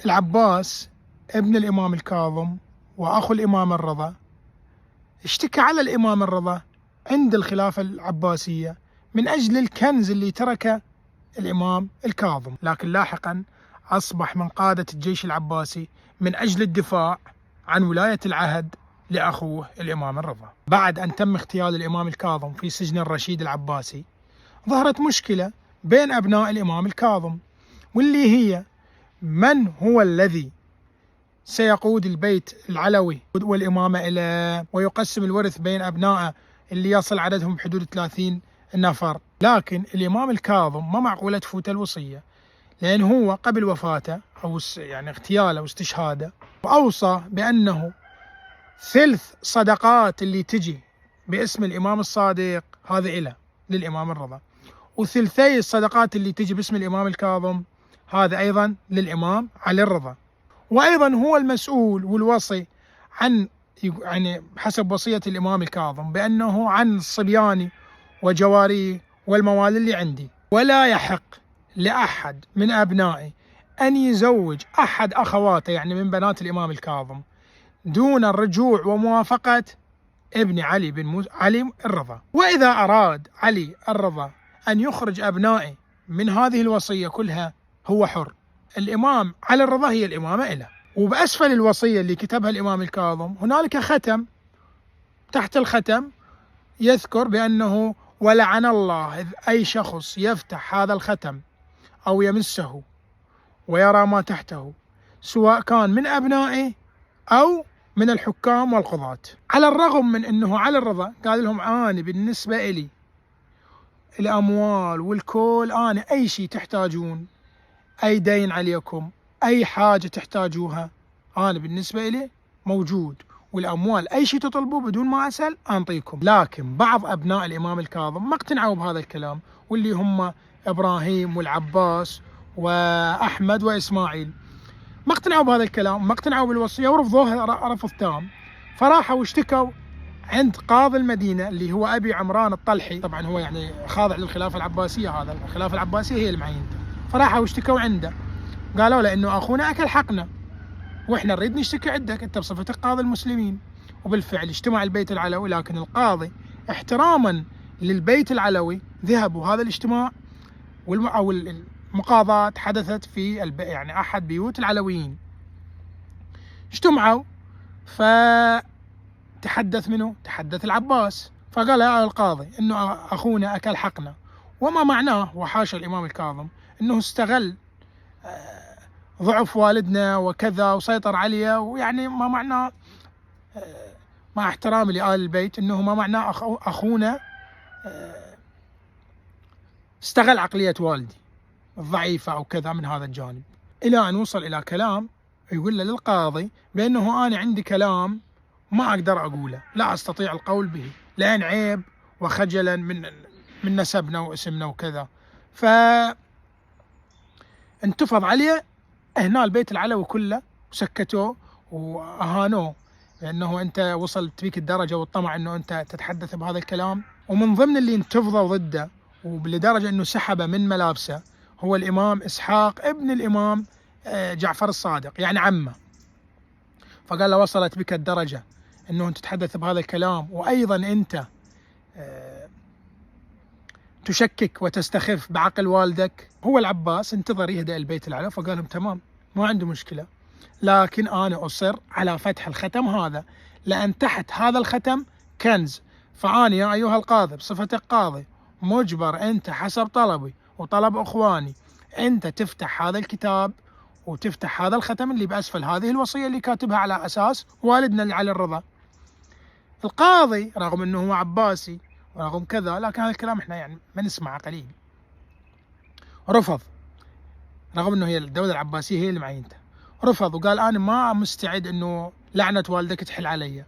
العباس ابن الإمام الكاظم وأخو الإمام الرضا اشتكى على الإمام الرضا عند الخلافة العباسية من أجل الكنز اللي تركه الإمام الكاظم، لكن لاحقا أصبح من قادة الجيش العباسي من أجل الدفاع عن ولاية العهد لأخوه الإمام الرضا. بعد أن تم اغتيال الإمام الكاظم في سجن الرشيد العباسي، ظهرت مشكلة بين أبناء الإمام الكاظم، واللي هي من هو الذي سيقود البيت العلوي والإمامة إلى ويقسم الورث بين أبنائه اللي يصل عددهم بحدود 30 نفر. لكن الإمام الكاظم ما معقولة تفوت الوصية، لأن هو قبل وفاته أو يعني اغتياله واستشهاده وأوصى بأنه ثلث صدقات اللي تجي باسم الإمام الصادق هذا إله للإمام الرضا، وثلثي الصدقات اللي تجي باسم الإمام الكاظم هذا أيضا للإمام علي الرضا. وأيضا هو المسؤول والوصي عن يعني حسب وصية الإمام الكاظم بأنه عن صبياني وجواري والموالي اللي عندي، ولا يحق لأحد من أبنائي أن يزوج أحد أخواته يعني من بنات الإمام الكاظم دون الرجوع وموافقة ابن علي بن علي الرضا. وإذا أراد علي الرضا أن يخرج أبنائي من هذه الوصية كلها هو حر. الإمام علي الرضا هي الإمامة إله. وبأسفل الوصية اللي كتبها الإمام الكاظم هنالك ختم، تحت الختم يذكر بأنه ولعن الله إذ أي شخص يفتح هذا الختم أو يمسه ويرى ما تحته سواء كان من أبنائه أو من الحكام والقضاة. على الرغم من أنه علي الرضا قال لهم أنا بالنسبة إلي الأموال والكل أنا أي شيء تحتاجون، أي دين عليكم، أي حاجة تحتاجوها أنا بالنسبة إلي موجود، والأموال أي شيء تطلبوه بدون ما أسأل أنطيكم. لكن بعض أبناء الإمام الكاظم ما اقتنعوا بهذا الكلام، واللي هم إبراهيم والعباس وأحمد وإسماعيل ما اقتنعوا بهذا الكلام، ما اقتنعوا بالوصية ورفضوها رفض تام. فراحوا واشتكوا عند قاضي المدينة اللي هو أبي عمران الطلحي، طبعا هو يعني خاضع للخلافة العباسية، هذا الخلافة العباسية هي المعينته. فراحوا واشتكوا عنده، قالوا له إنه أخونا أكل حقنا وإحنا نريد نشتكي عندك أنت بصفتك قاضي المسلمين. وبالفعل اجتمع البيت العلوي، لكن القاضي احتراما للبيت العلوي ذهبوا هذا الاجتماع أو المقاضاة حدثت في يعني أحد بيوت العلويين. اجتمعوا فتحدث منه؟ تحدث العباس، فقال يا القاضي إنه أخونا أكل حقنا، وما معناه وحاشا الإمام الكاظم إنه استغل ضعف والدنا وكذا وسيطر عليه، ويعني ما معناه مع احترامي لآل البيت إنه ما معناه أخونا استغل عقلية والدي الضعيفة أو كذا من هذا الجانب، إلى أن وصل إلى كلام يقول له للقاضي بأنه أنا عندي كلام ما أقدر أقوله، لا أستطيع القول به لأن عيب وخجلا من نسبنا واسمنا وكذا. فانتفض عليه هنا البيت العلوي كله وسكتوه وأهانوه، لأنه أنت وصلت بك الدرجة والطمع أنه أنت تتحدث بهذا الكلام. ومن ضمن اللي انتفضوا ضده ولدرجة أنه سحب من ملابسه هو الإمام إسحاق ابن الإمام جعفر الصادق يعني عمه. فقال له وصلت بك الدرجة أنه أنت تتحدث بهذا الكلام، وأيضا أنت تشكك وتستخف بعقل والدك. هو العباس انتظر يهدأ البيت العلوي، فقال لهم تمام ما عنده مشكلة، لكن أنا أصر على فتح الختم هذا، لأن تحت هذا الختم كنز، فأنا يا أيها القاضي بصفتك قاضي مجبر أنت حسب طلبي وطلب أخواني أنت تفتح هذا الكتاب وتفتح هذا الختم اللي بأسفل هذه الوصية اللي كاتبها على أساس والدنا اللي علي الرضا. القاضي رغم أنه هو عباسي ورغم كذا، لكن هذا الكلام احنا يعني ما نسمعه قليل، رفض، رغم أنه هي الدولة العباسية هي اللي معينته، رفض وقال أنا ما مستعد أنه لعنة والدك تحل علي،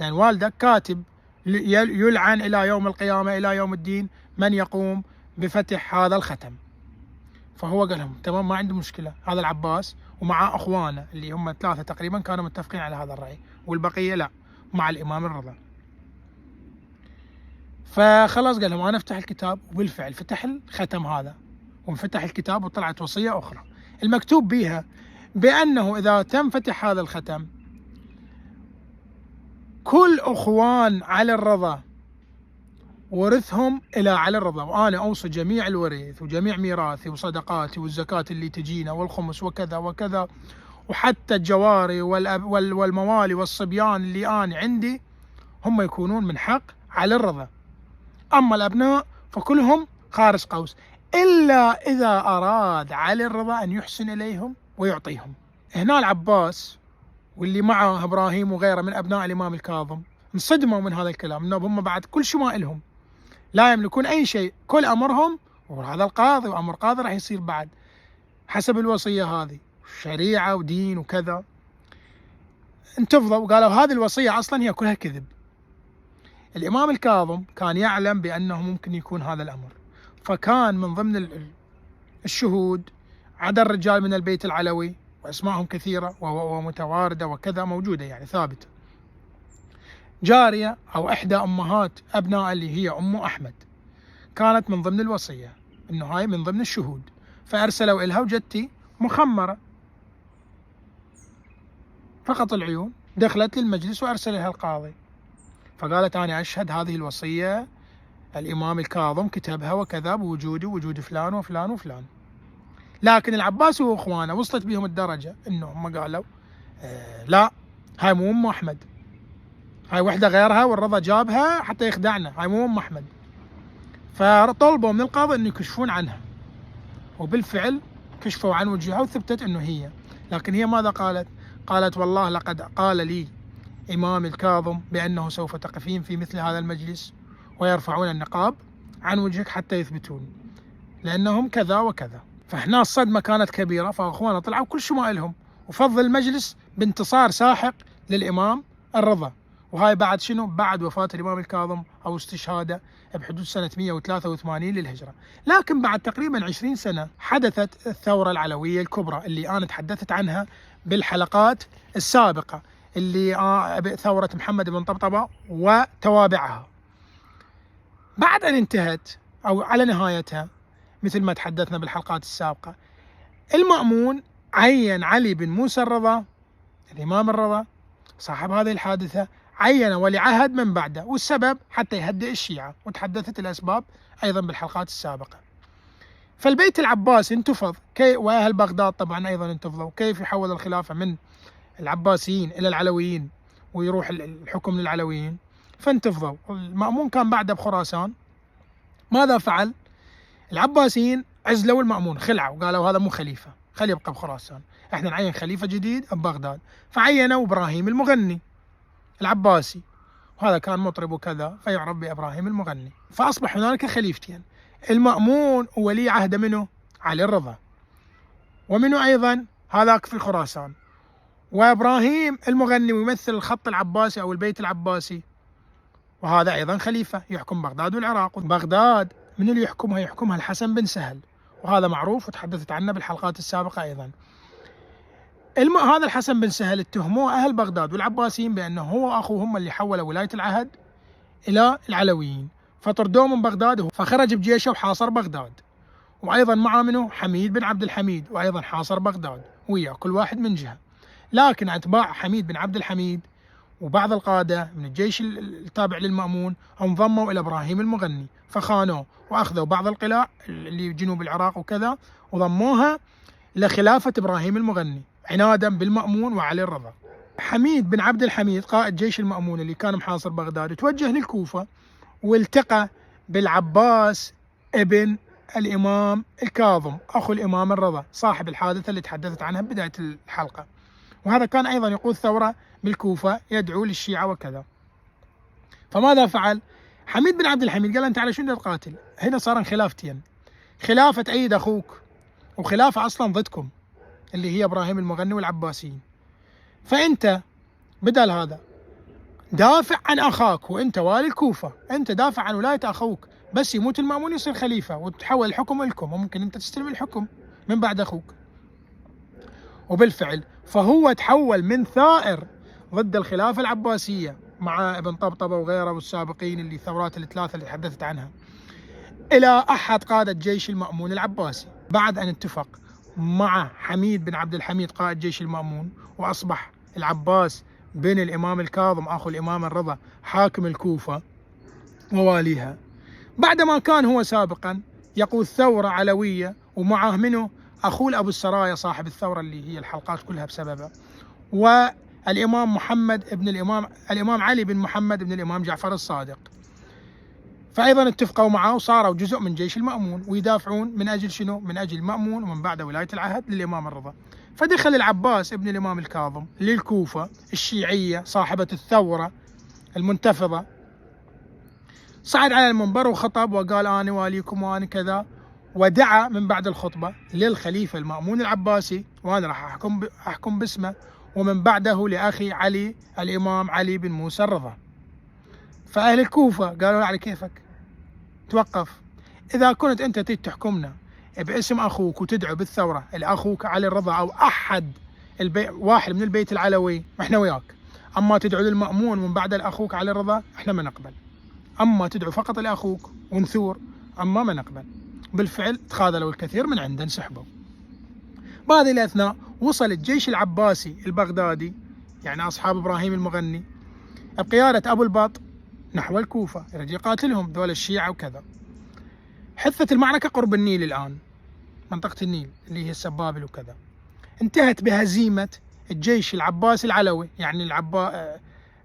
لأن والدك كاتب يلعن إلى يوم القيامة إلى يوم الدين من يقوم بفتح هذا الختم. فهو قال لهم تمام ما عنده مشكلة، هذا العباس ومع أخوانه اللي هم 3 تقريبا كانوا متفقين على هذا الرأي، والبقية لا مع الإمام الرضا. فخلاص قال لهم أنا أفتح الكتاب، وبالفعل فتح الختم هذا وانفتح الكتاب وطلعت وصية أخرى المكتوب بها بأنه إذا تم فتح هذا الختم كل أخوان علي الرضا ورثهم إلى علي الرضا، وأنا أوصي جميع الورث وجميع ميراثي وصدقاتي والزكاة اللي تجينا والخمس وكذا وكذا، وحتى الجواري والموالي والصبيان اللي أنا عندي هم يكونون من حق علي الرضا. أما الأبناء فكلهم خارج قوس، إلا إذا أراد علي الرضا أن يحسن إليهم ويعطيهم. هنا العباس واللي معه إبراهيم وغيره من أبناء الإمام الكاظم انصدموا من هذا الكلام، أنهم هم بعد كل شيء ما إلهم، لا يملكون أي شيء، كل أمرهم وهذا القاضي، وأمر قاضي راح يصير بعد حسب الوصية هذه، شريعة ودين وكذا. انتفضوا وقالوا هذه الوصية أصلا هي كلها كذب. الإمام الكاظم كان يعلم بأنه ممكن يكون هذا الأمر، فكان من ضمن الشهود عدد الرجال من البيت العلوي وأسمائهم كثيرة ومتواردة وكذا موجودة يعني ثابتة. جارية أو إحدى أمهات أبناء اللي هي أم أحمد كانت من ضمن الوصية، إنه هاي من ضمن الشهود، فأرسلوا إلها وجدتي مخمرة فقط العيون، دخلت للمجلس وأرسلها القاضي، فقالت أنا أشهد هذه الوصية الإمام الكاظم كتبها وكذا بوجودي ووجود فلان وفلان وفلان. لكن العباس وإخوانه وصلت بهم الدرجة إنهم قالوا لا، هاي مو أم أحمد، هاي وحدة غيرها والرضا جابها حتى يخدعنا، هاي مو أم أحمد. فطلبوا من القاضي أن يكشفون عنها، وبالفعل كشفوا عن وجهها وثبتت أنه هي. لكن هي ماذا قالت؟ قالت والله لقد قال لي إمام الكاظم بأنه سوف تقفين في مثل هذا المجلس ويرفعون النقاب عن وجهك حتى يثبتون لأنهم كذا وكذا. فهنا الصدمة كانت كبيرة، فأخوانا طلعوا كل شيء ما إلهم، وفضل المجلس بانتصار ساحق للإمام الرضا. وهاي بعد شنو؟ بعد وفاة الإمام الكاظم أو استشهاده بحدود سنة 183 للهجرة. لكن بعد تقريبا 20 سنة حدثت الثورة العلوية الكبرى اللي أنا تحدثت عنها بالحلقات السابقة، اللي ثورة محمد بن طبطبة وتوابعها. بعد أن انتهت أو على نهايتها مثل ما تحدثنا بالحلقات السابقة، المأمون عين علي بن موسى الرضا الإمام الرضا صاحب هذه الحادثة، عين ولي عهد من بعده، والسبب حتى يهدئ الشيعة، وتحدثت الأسباب أيضا بالحلقات السابقة. فالبيت العباسي انتفض، وأهل بغداد طبعا أيضا انتفضوا، كيف يحول الخلافة من العباسيين إلى العلويين ويروح الحكم للعلويين، فانتفضوا. المأمون كان بعده بخراسان، ماذا فعل؟ العباسيين عزلوا المأمون، خلعوا وقالوا هذا مو خليفة، خليه يبقى بخراسان، احنا نعين خليفة جديد ببغداد. فعينوا إبراهيم المغني العباسي، وهذا كان مطرب وكذا فيعرف بإبراهيم المغني. فأصبح هنالك خليفتين، المأمون وولي عهد منه علي الرضا، ومنه أيضا هذاك في خراسان، وإبراهيم المغني ويمثل الخط العباسي أو البيت العباسي، وهذا أيضا خليفة يحكم بغداد والعراق. بغداد من اللي يحكمها؟ يحكمها الحسن بن سهل، وهذا معروف وتحدثت عنه بالحلقات السابقة أيضا. هذا الحسن بن سهل اتهموه أهل بغداد والعباسيين بأنه هو أخوه هم اللي حولوا ولاية العهد إلى العلويين، فطردوه من بغداد، فخرج بجيشه وحاصر بغداد، وأيضا معه منه حميد بن عبد الحميد وأيضا حاصر بغداد وياه كل واحد من جهة. لكن أتباع حميد بن عبد الحميد وبعض القادة من الجيش التابع للمأمون انضموا إلى إبراهيم المغني، فخانوه وأخذوا بعض القلاع اللي جنوب العراق وكذا وضموها لخلافة إبراهيم المغني عنادا بالمأمون وعلي الرضا. حميد بن عبد الحميد قائد جيش المأمون اللي كان محاصر بغداد توجه للكوفة، والتقى بالعباس ابن الإمام الكاظم أخو الإمام الرضا صاحب الحادثة اللي تحدثت عنها بداية الحلقة، وهذا كان أيضا يقود ثورة بالكوفة يدعو للشيعة وكذا. فماذا فعل؟ حميد بن عبد الحميد قال أنت على شنو تقاتل؟ هنا صار خلافتين، خلافة أيد أخوك وخلافة أصلا ضدكم اللي هي إبراهيم المغني والعباسيين، فأنت بدل هذا دافع عن أخاك، وأنت والي الكوفة، أنت دافع عن ولاية أخوك، بس يموت المأمون يصير خليفة وتحول الحكم لكم، وممكن أنت تستلم الحكم من بعد أخوك. وبالفعل فهو تحول من ثائر ضد الخلافة العباسية مع ابن طبطبة وغيره والسابقين اللي ثورات الثلاثة اللي تحدثت عنها، إلى أحد قادة جيش المأمون العباسي بعد أن اتفق مع حميد بن عبد الحميد قائد جيش المأمون، وأصبح العباس بن الإمام الكاظم أخو الإمام الرضا حاكم الكوفة وواليها، بعدما كان هو سابقا يقود ثورة علوية ومعه منه أخوه أبو السرايا صاحب الثورة اللي هي الحلقات كلها بسببه، والإمام محمد ابن الإمام علي بن محمد بن الإمام جعفر الصادق. فأيضا اتفقوا معه وصاروا جزء من جيش المأمون ويدافعون من أجل شنو؟ من أجل المأمون ومن بعد ولاية العهد للإمام الرضا. فدخل العباس ابن الإمام الكاظم للكوفة الشيعية صاحبة الثورة المنتفضة، صعد على المنبر وخطب وقال أنا واليكم وأنا كذا، ودعا من بعد الخطبة للخليفة المأمون العباسي وأنا راح أحكم باسمه، ومن بعده لأخي علي الإمام علي بن موسى الرضا. فأهل الكوفة قالوا له على كيفك توقف، إذا كنت أنت تحكمنا باسم أخوك وتدعو بالثورة لأخوك علي الرضا أو أحد واحد من البيت العلوي إحنا وياك، أما تدعو للمأمون ومن بعد لأخوك علي الرضا إحنا ما نقبل، أما تدعو فقط لأخوك ونثور أما ما نقبل. بالفعل تخاذلوا الكثير من عنده انسحبوا. بهذه الأثناء وصل الجيش العباسي البغدادي يعني أصحاب إبراهيم المغني بقيادة أبو البط نحو الكوفة يرجع يقاتلهم دول الشيعة وكذا. حثت المعركة قرب النيل الآن، منطقة النيل اللي هي السبابل وكذا. انتهت بهزيمة الجيش العباسي العلوي يعني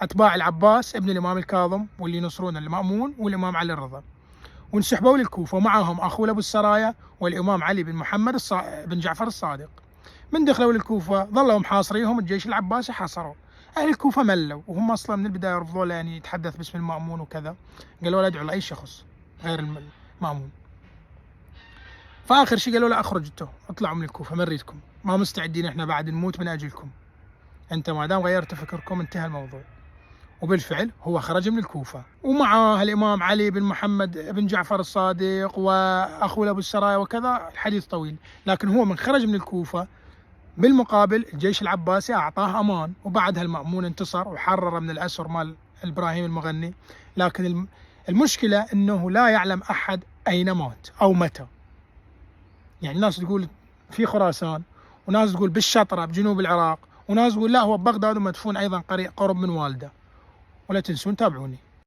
أتباع العباس ابن الإمام الكاظم واللي ينصرون المأمون والإمام علي الرضا، وانسحبوا للكوفة ومعهم أخوه أبو السرايا والإمام علي بن محمد بن جعفر الصادق. من دخلوا للكوفة ظلوا محاصريهم، الجيش العباسي حاصروا. أهل الكوفة ملوا وهم أصلا من البداية رفضوا له يعني يتحدث باسم المأمون وكذا، قالوا لا ادعوا لأي شخص غير المأمون. فآخر شيء قالوا له اخرج انتوا اطلعوا من الكوفة، ما نريدكم، ما مستعدين احنا بعد نموت من أجلكم، انت ما دام غيرت فكركم انتهى الموضوع. وبالفعل هو خرج من الكوفة ومعه الإمام علي بن محمد بن جعفر الصادق وأخوه أبو السرايا وكذا، الحديث طويل. لكن هو من خرج من الكوفة بالمقابل الجيش العباسي أعطاه أمان، وبعدها المأمون انتصر وحرر من الأسر مال إبراهيم المغني. لكن المشكلة أنه لا يعلم أحد أين مات أو متى، يعني ناس تقول في خراسان وناس تقول بالشطرة بجنوب العراق وناس تقول لا هو ببغداد ومدفون أيضا قرب من والده. ولا تنسون تابعوني.